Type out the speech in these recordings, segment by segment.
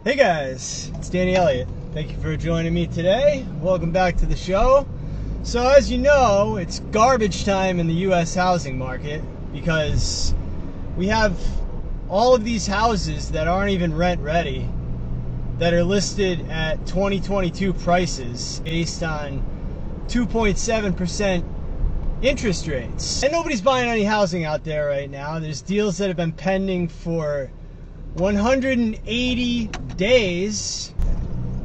Hey guys, it's Danny Elliott. Thank you for joining me today. Welcome back to the show. So as you know, it's garbage time in the U.S. housing market because we have all of these houses that aren't even rent ready that are listed at 2022 prices based on 2.7% interest rates. And nobody's buying any housing out there right now. There's deals that have been pending for 180 days.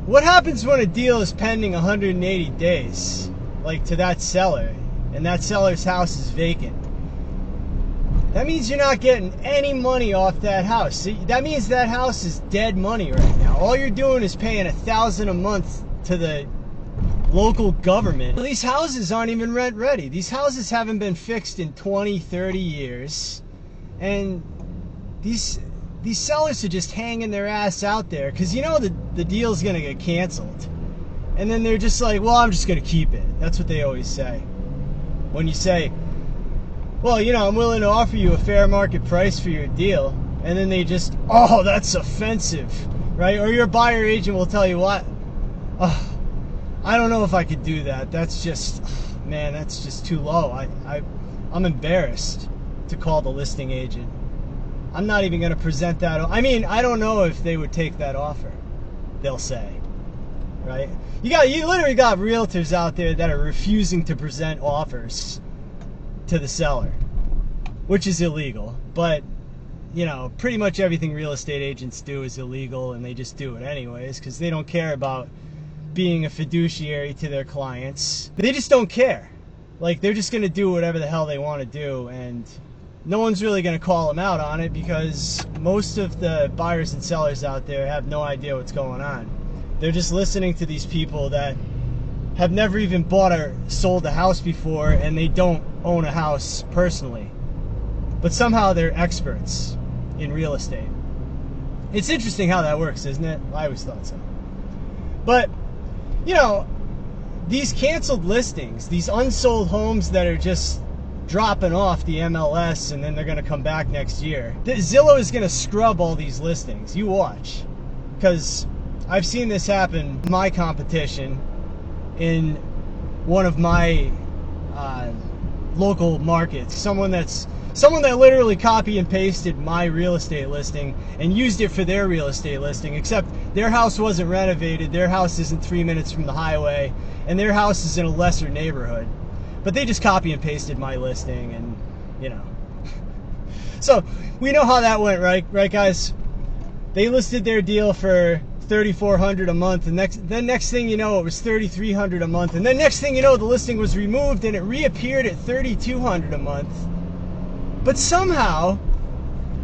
What happens when a deal is pending 180 days, like to that seller, and that seller's house is vacant? That means you're not getting any money off that house. See, that means that house is dead money right now. All you're doing is paying $1,000 a month to the local government. These houses aren't even rent ready. These houses haven't been fixed in 20, 30 years. And these sellers are just hanging their ass out there because you know the deal's going to get canceled. And then they're just like, well, I'm just going to keep it. That's what they always say. When you say, well, you know, I'm willing to offer you a fair market price for your deal. And then they just, oh, that's offensive, right? Or your buyer agent will tell you, what? Oh, I don't know if I could do that. That's just, man, that's just too low. I'm embarrassed to call the listing agent. I'm not even going to present that. I mean, I don't know if they would take that offer, they'll say, right? You literally got realtors out there that are refusing to present offers to the seller, which is illegal. But, you know, pretty much everything real estate agents do is illegal, and they just do it anyways because they don't care about being a fiduciary to their clients. They just don't care. Like, they're just going to do whatever the hell they want to do, and no one's really going to call them out on it because most of the buyers and sellers out there have no idea what's going on. They're just listening to these people that have never even bought or sold a house before, and they don't own a house personally. But somehow they're experts in real estate. It's interesting how that works, isn't it? I always thought so. But, you know, these canceled listings, these unsold homes that are just dropping off the MLS and then they're going to come back next year. Zillow is going to scrub all these listings. You watch. Because I've seen this happen in my competition in one of my local markets. Someone that literally copy and pasted my real estate listing and used it for their real estate listing, except their house wasn't renovated, their house isn't 3 minutes from the highway, and their house is in a lesser neighborhood. But they just copy and pasted my listing, and, you know. So, we know how that went, right guys? They listed their deal for $3,400 a month, and then next thing you know, it was $3,300 a month, and then next thing you know, the listing was removed, and it reappeared at $3,200 a month. But somehow,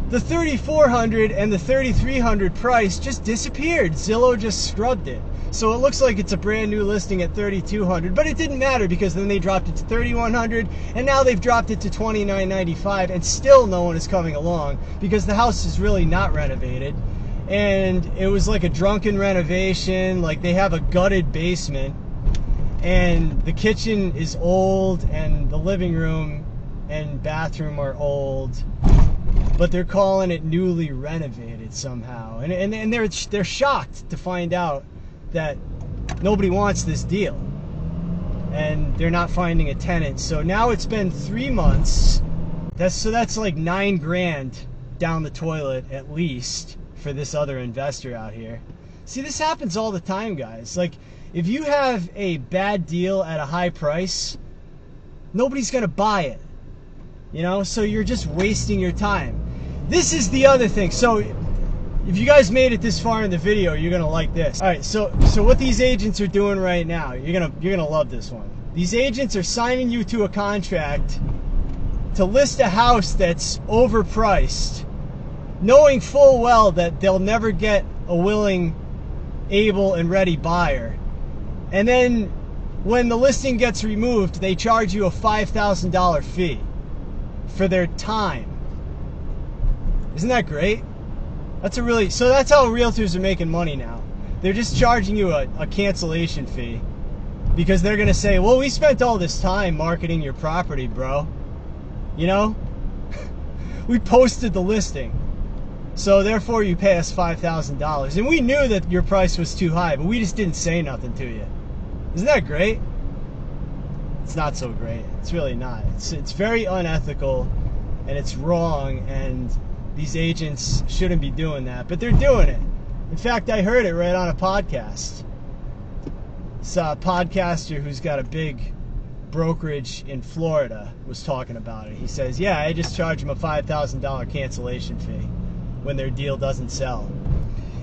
the $3,400 and the $3,300 price just disappeared. Zillow just scrubbed it. So it looks like it's a brand new listing at $3,200, but it didn't matter because then they dropped it to $3,100, and now they've dropped it to $2,995, and still no one is coming along because the house is really not renovated, and it was like a drunken renovation. Like, they have a gutted basement, and the kitchen is old, and the living room and bathroom are old, but they're calling it newly renovated somehow, and they're shocked to find out that nobody wants this deal and they're not finding a tenant. So now it's been 3 months. That's like $9,000 down the toilet at least for this other investor out here. See, this happens all the time, guys. Like, if you have a bad deal at a high price, nobody's gonna buy it, you know? So you're just wasting your time. This is the other thing. So if you guys made it this far in the video, you're gonna like this. All right, so what these agents are doing right now, you're gonna love this one. These agents are signing you to a contract to list a house that's overpriced, knowing full well that they'll never get a willing, able, and ready buyer. And then when the listing gets removed, they charge you a $5,000 fee for their time. Isn't that great? So that's how realtors are making money now. They're just charging you a cancellation fee because they're going to say, well, we spent all this time marketing your property, bro. You know? We posted the listing. So therefore you pay us $5,000. And we knew that your price was too high, but we just didn't say nothing to you. Isn't that great? It's not so great. It's really not. It's very unethical, and it's wrong, and these agents shouldn't be doing that, but they're doing it. In fact, I heard it right on a podcast. It's a podcaster who's got a big brokerage in Florida was talking about it. He says, yeah, I just charge them a $5,000 cancellation fee when their deal doesn't sell.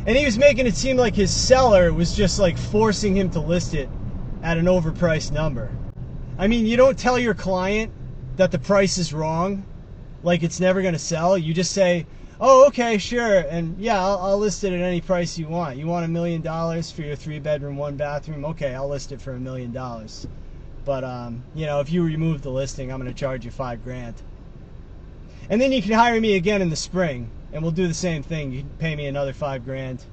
And he was making it seem like his seller was just like forcing him to list it at an overpriced number. I mean, you don't tell your client that the price is wrong, like it's never going to sell. You just say, oh, okay, sure, and yeah, I'll list it at any price you want. You want $1 million for your 3-bedroom, 1-bathroom? Okay, I'll list it for $1 million. But you know, if you remove the listing, I'm going to charge you $5,000. And then you can hire me again in the spring, and we'll do the same thing. You can pay me another $5,000.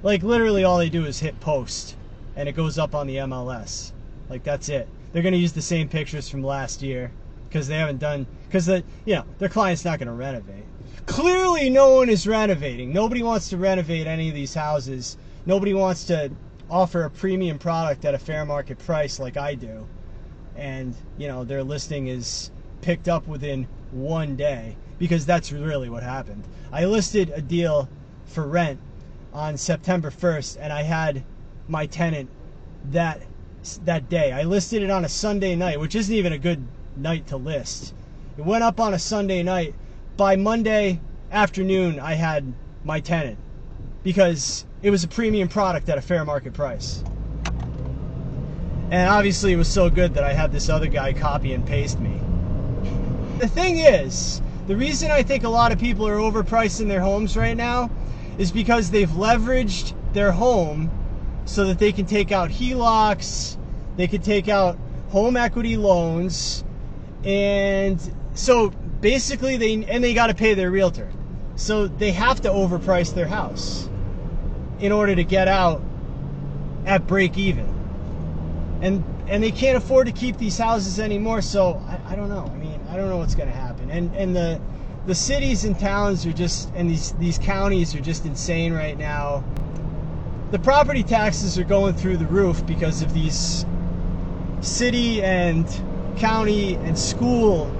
Like literally, all they do is hit post, and it goes up on the MLS. Like that's it. They're going to use the same pictures from last year because they haven't done, because their client's not going to renovate. Clearly, no one is renovating. Nobody wants to renovate any of these houses. Nobody wants to offer a premium product at a fair market price like I do. And, you know, their listing is picked up within one day, because that's really what happened. I listed a deal for rent on September 1st, and I had my tenant that day. I listed it on a Sunday night, which isn't even a good night to list. It went up on a Sunday night. By Monday afternoon, I had my tenant because it was a premium product at a fair market price. And obviously it was so good that I had this other guy copy and paste me. The thing is, the reason I think a lot of people are overpricing their homes right now is because they've leveraged their home so that they can take out HELOCs, they can take out home equity loans, and so basically they got to pay their realtor. So they have to overprice their house in order to get out at break even. And they can't afford to keep these houses anymore, so I don't know. I mean, I don't know what's going to happen. And the cities and towns are just, and these counties are just insane right now. The property taxes are going through the roof because of these city and county and school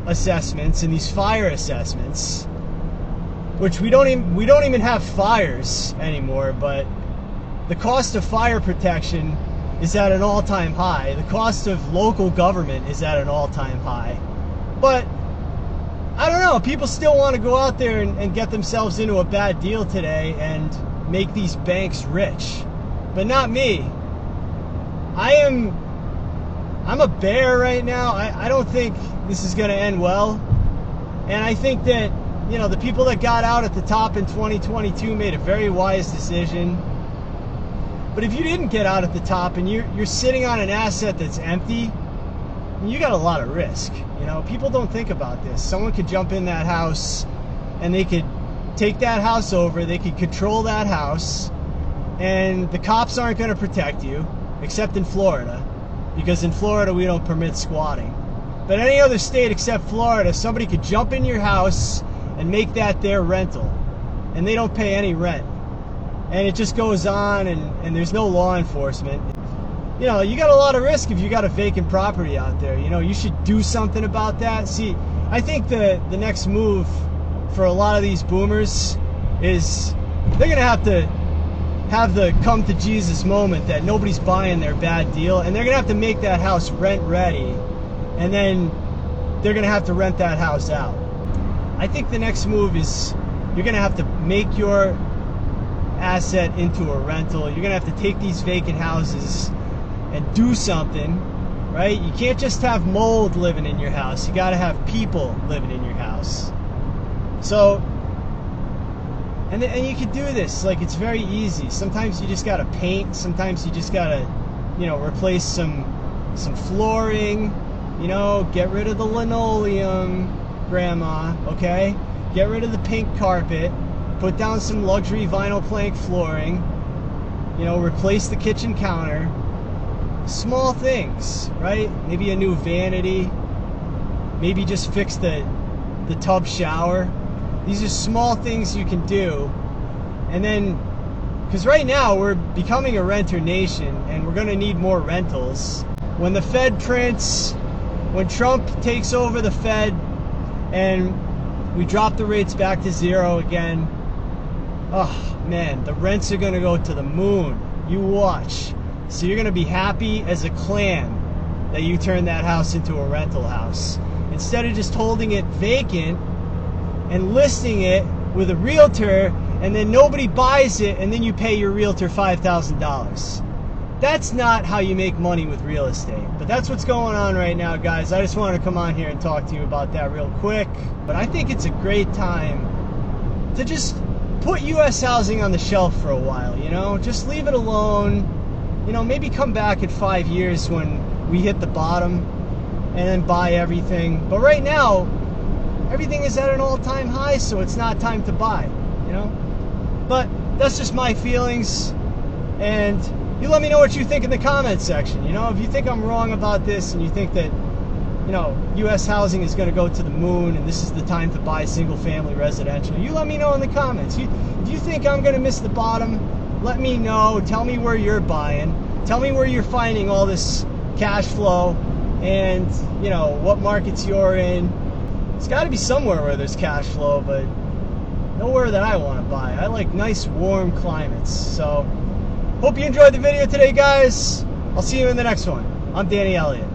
assessments and these fire assessments, which we don't even have fires anymore, but the cost of fire protection is at an all-time high. The cost of local government is at an all-time high. But I don't know, people still want to go out there and get themselves into a bad deal today and make these banks rich, but not me. I'm a bear right now. I don't think this is going to end well, and I think that, you know, the people that got out at the top in 2022 made a very wise decision. But if you didn't get out at the top and you're sitting on an asset that's empty, you got a lot of risk. You know, people don't think about this. Someone could jump in that house and they could take that house over, they could control that house, and the cops aren't going to protect you, except in Florida, because in Florida we don't permit squatting. But any other state except Florida, somebody could jump in your house and make that their rental, and they don't pay any rent. And it just goes on, and there's no law enforcement. You know, you got a lot of risk if you got a vacant property out there. You know, you should do something about that. See, I think the next move for a lot of these boomers is they're going to have the come to Jesus moment that nobody's buying their bad deal, and they're going to have to make that house rent ready, and then they're going to have to rent that house out. I think the next move is you're going to have to make your asset into a rental. You're going to have to take these vacant houses and do something, right? You can't just have mold living in your house. You got to have people living in your house. So, and you can do this, like, it's very easy. Sometimes you just got to paint. Sometimes you just got to, you know, replace some flooring, you know, get rid of the linoleum, grandma, okay? Get rid of the pink carpet, put down some luxury vinyl plank flooring, you know, replace the kitchen counter. Small things, right? Maybe a new vanity, maybe just fix the tub shower. These are small things you can do. And then, because right now we're becoming a renter nation and we're going to need more rentals. When the Fed prints, when Trump takes over the Fed and we drop the rates back to zero again, oh man, the rents are going to go to the moon. You watch. So you're going to be happy as a clam that you turned that house into a rental house. Instead of just holding it vacant and listing it with a realtor, and then nobody buys it, and then you pay your realtor $5,000. That's not how you make money with real estate. But that's what's going on right now, guys. I just wanted to come on here and talk to you about that real quick. But I think it's a great time to just put U.S. housing on the shelf for a while, you know? Just leave it alone. You know, maybe come back in 5 years when we hit the bottom and then buy everything. But right now, everything is at an all-time high, so it's not time to buy, you know? But that's just my feelings, and you let me know what you think in the comments section. You know, if you think I'm wrong about this and you think that, you know, U.S. housing is going to go to the moon and this is the time to buy single-family residential, you let me know in the comments. If you think I'm going to miss the bottom, let me know. Tell me where you're buying. Tell me where you're finding all this cash flow and, you know, what markets you're in. It's got to be somewhere where there's cash flow, but nowhere that I want to buy. I like nice, warm climates. So, hope you enjoyed the video today, guys. I'll see you in the next one. I'm Danny Elliott.